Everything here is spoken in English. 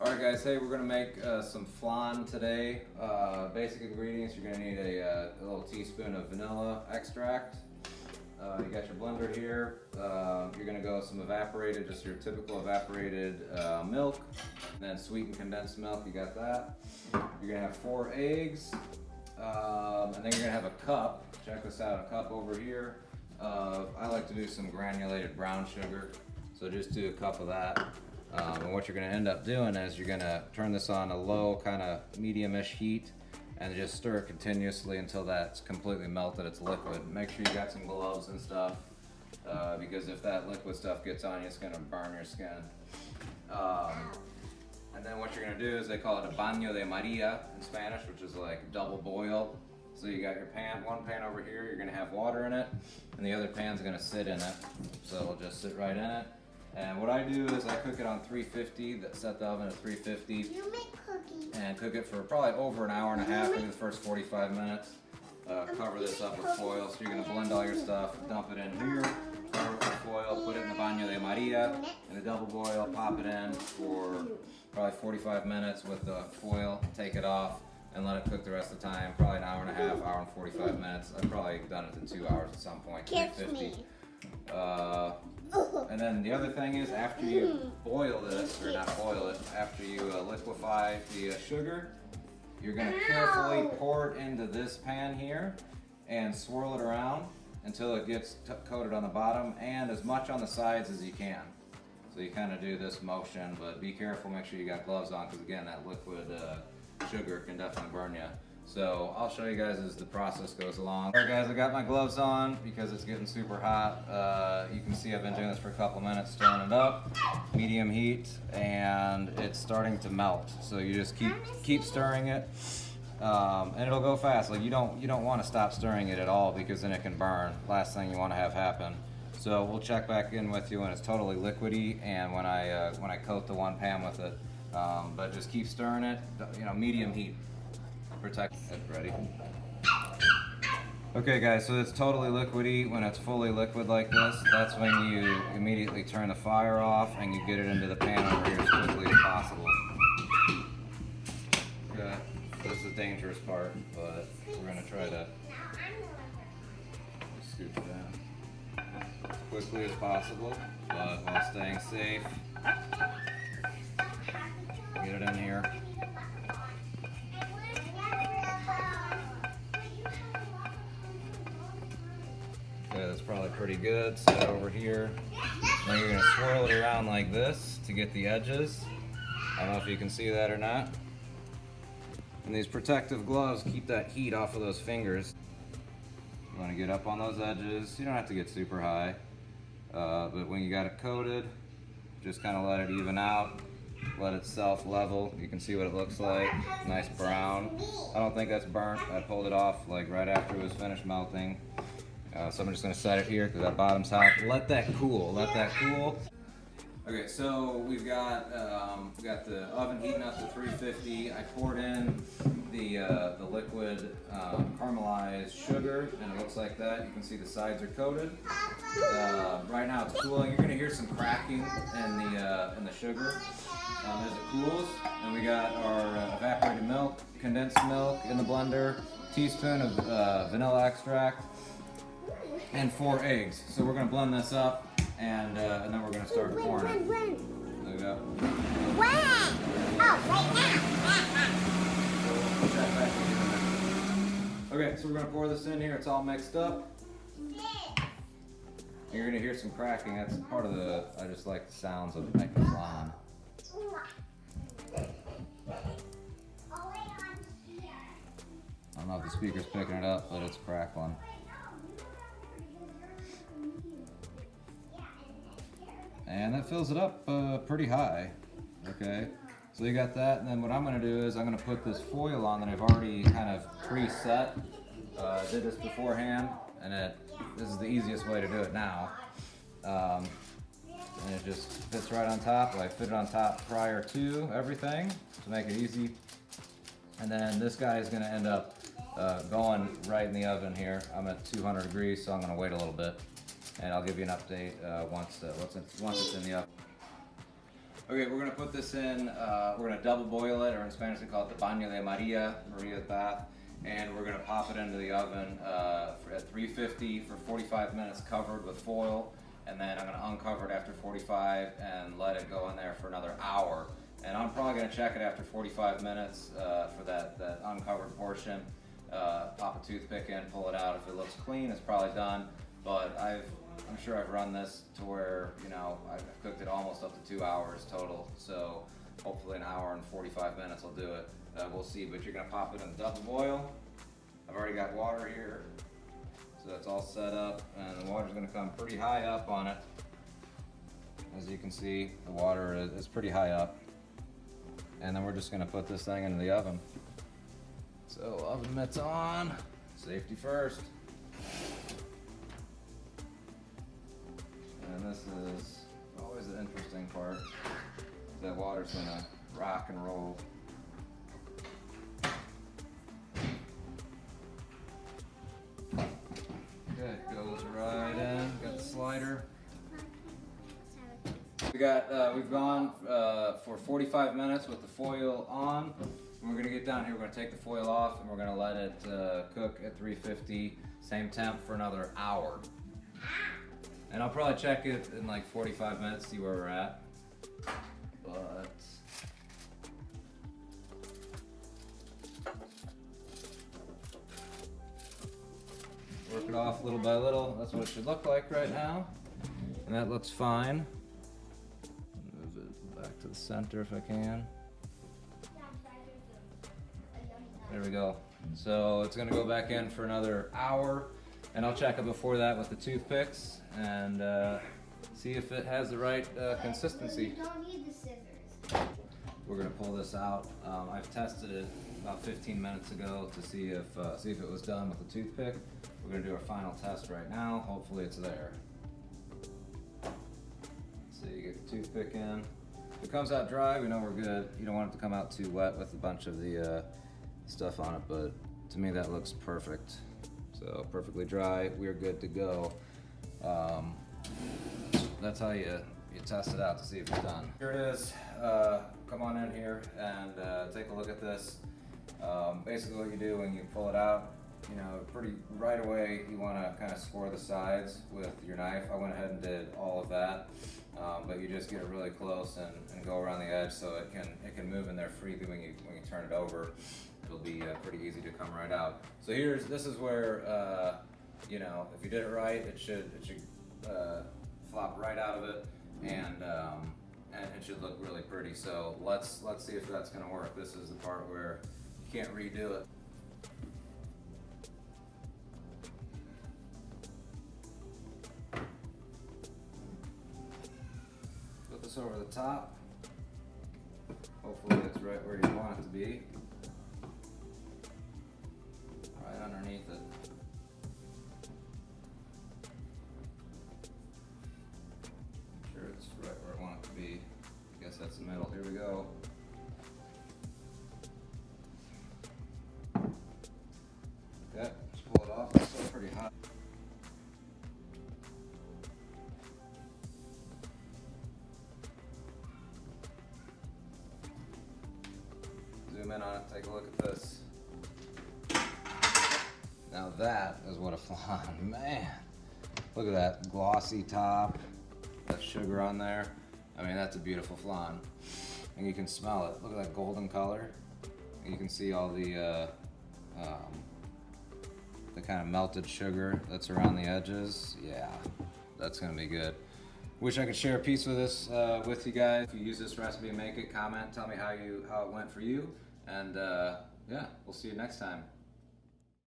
Alright guys, hey, we're going to make some flan today. Basic ingredients, you're going to need a little teaspoon of vanilla extract. You got your blender here. You're going to go with some evaporated, just your typical evaporated milk. And then sweetened condensed milk, you got that. You're going to have 4 eggs. And then you're going to have a cup. Check this out, a cup over here. I like to do some granulated brown sugar. So just do a cup of that. And what you're going to end up doing is you're going to turn this on a low, kind of medium-ish heat and just stir it continuously until that's completely melted, it's liquid. Make sure you got some gloves and stuff because if that liquid stuff gets on you, it's going to burn your skin. And then what you're going to do is they call it a baño de Maria in Spanish, which is like double boil. So you got your pan, one pan over here, you're going to have water in it, and the other pan's going to sit in it. So it'll just sit right in it. And what I do is I cook it on 350, set the oven at 350. You make cookies. And cook it for probably over an hour and a half, maybe the first 45 minutes. Cover this up with foil, so you're gonna blend all your stuff, dump it in here, cover it with foil, put it in the baño de Maria, in the double boil, pop it in for probably 45 minutes with the foil, take it off, and let it cook the rest of the time, probably an hour and a half, hour and 45 minutes. I've probably done it in 2 hours at some point, 350. And then the other thing is after you boil this, or not boil it, after you liquefy the sugar, you're going to carefully pour it into this pan here and swirl it around until it gets coated on the bottom and as much on the sides as you can. So you kind of do this motion, but be careful, make sure you got gloves on because again that liquid sugar can definitely burn you. So I'll show you guys as the process goes along. Alright guys, I got my gloves on because it's getting super hot. You can see I've been doing this for a couple minutes, stirring it up, medium heat, and it's starting to melt. So you just keep stirring it, and it'll go fast. Like you don't want to stop stirring it at all because then it can burn. Last thing you want to have happen. So we'll check back in with you when it's totally liquidy and when I coat the one pan with it. But just keep stirring it, medium heat. Protect it. Ready? Okay guys, so it's totally liquidy. When it's fully liquid like this, that's when you immediately turn the fire off and you get it into the pan over here as quickly as possible. Okay, this is the dangerous part, but we're going to try to scoop it down as quickly as possible, but while staying safe. Get it in here. Okay, that's probably pretty good. Set it over here. Now you're going to swirl it around like this to get the edges. I don't know if you can see that or not. And these protective gloves keep that heat off of those fingers. You want to get up on those edges. You don't have to get super high. But when you got it coated, just kind of let it even out. Let it self-level. You can see what it looks like. Nice brown. I don't think that's burnt. I pulled it off like right after it was finished melting. So I'm just going to set it here because that bottom's hot. Let that cool. Let that cool. Okay, so we've got the oven heating up to 350. I poured in the liquid caramelized sugar, and it looks like that. You can see the sides are coated. Right now it's cooling. You're going to hear some cracking in the sugar as it cools. And we got our evaporated milk, condensed milk in the blender, teaspoon of vanilla extract, and 4 eggs. So we're going to blend this up, and then we're going to start pouring it. There we go. When? Oh, right now. Okay, so we're going to pour this in here. It's all mixed up. You're going to hear some cracking. That's part of I just like the sounds of making flan. I don't know if the speaker's picking it up, but it's crackling. And that fills it up pretty high. Okay, so you got that, and then what I'm going to do is I'm going to put this foil on that I've already kind of preset. Did this beforehand, and this is the easiest way to do it now. And it just fits right on top. I fit it on top prior to everything to make it easy. And then this guy is going to end up going right in the oven here. I'm at 200 degrees, so I'm going to wait a little bit. And I'll give you an update once it's in the oven. Okay, we're gonna put this in, we're gonna double boil it, or in Spanish they call it the baño de Maria, Maria's bath, and we're gonna pop it into the oven at 350 for 45 minutes covered with foil, and then I'm gonna uncover it after 45 and let it go in there for another hour. And I'm probably gonna check it after 45 minutes for that uncovered portion. Pop a toothpick in, pull it out. If it looks clean, it's probably done. But I'm sure I've run this to where, you know, I've cooked it almost up to 2 hours total. So hopefully an hour and 45 minutes will do it. We'll see, but you're gonna pop it in double boil. I've already got water here, so that's all set up, and the water's gonna come pretty high up on it. As you can see, the water is pretty high up. And then we're just gonna put this thing into the oven. So oven mitts on, safety first. And this is always the interesting part. That water's gonna rock and roll. Okay, goes right in. Got the slider. We've gone for 45 minutes with the foil on. And we're gonna get down here. We're gonna take the foil off and we're gonna let it cook at 350, same temp for another hour. And I'll probably check it in like 45 minutes, see where we're at. But work it off little by little. That's what it should look like right now. And that looks fine. Move it back to the center if I can. There we go. So it's gonna go back in for another hour, and I'll check it before that with the toothpicks and see if it has the right consistency. You don't need the scissors. We're gonna pull this out. I've tested it about 15 minutes ago to see if it was done with the toothpick. We're gonna do our final test right now. Hopefully it's there. So you get the toothpick in. If it comes out dry, we know we're good. You don't want it to come out too wet with a bunch of the stuff on it, but to me that looks perfect. So perfectly dry, we're good to go. That's how you test it out to see if it's done. Here it is. Come on in here and take a look at this. Basically what you do when you pull it out, you know, pretty right away you want to kind of score the sides with your knife. I went ahead and did all of that, but you just get it really close and go around the edge so it can move in there freely when you turn it over. It'll be pretty easy to come right out. So this is where you know, if you did it right, it should flop right out of it, and it should look really pretty. So let's see if that's gonna work. This is the part where you can't redo it. Put this over the top. Hopefully it's right where you want it to be. Right underneath it. Make sure it's right where I want it to be. I guess that's the middle. Here we go. Okay, just pull it off. It's still pretty hot. Zoom in on it, take a look at this. Now that is what a flan, man. Look at that glossy top, that sugar on there. I mean, that's a beautiful flan. And you can smell it. Look at that golden color. And you can see all the kind of melted sugar that's around the edges. Yeah, that's gonna be good. Wish I could share a piece of this with you guys. If you use this recipe and make it, comment, tell me how it went for you. And yeah, we'll see you next time.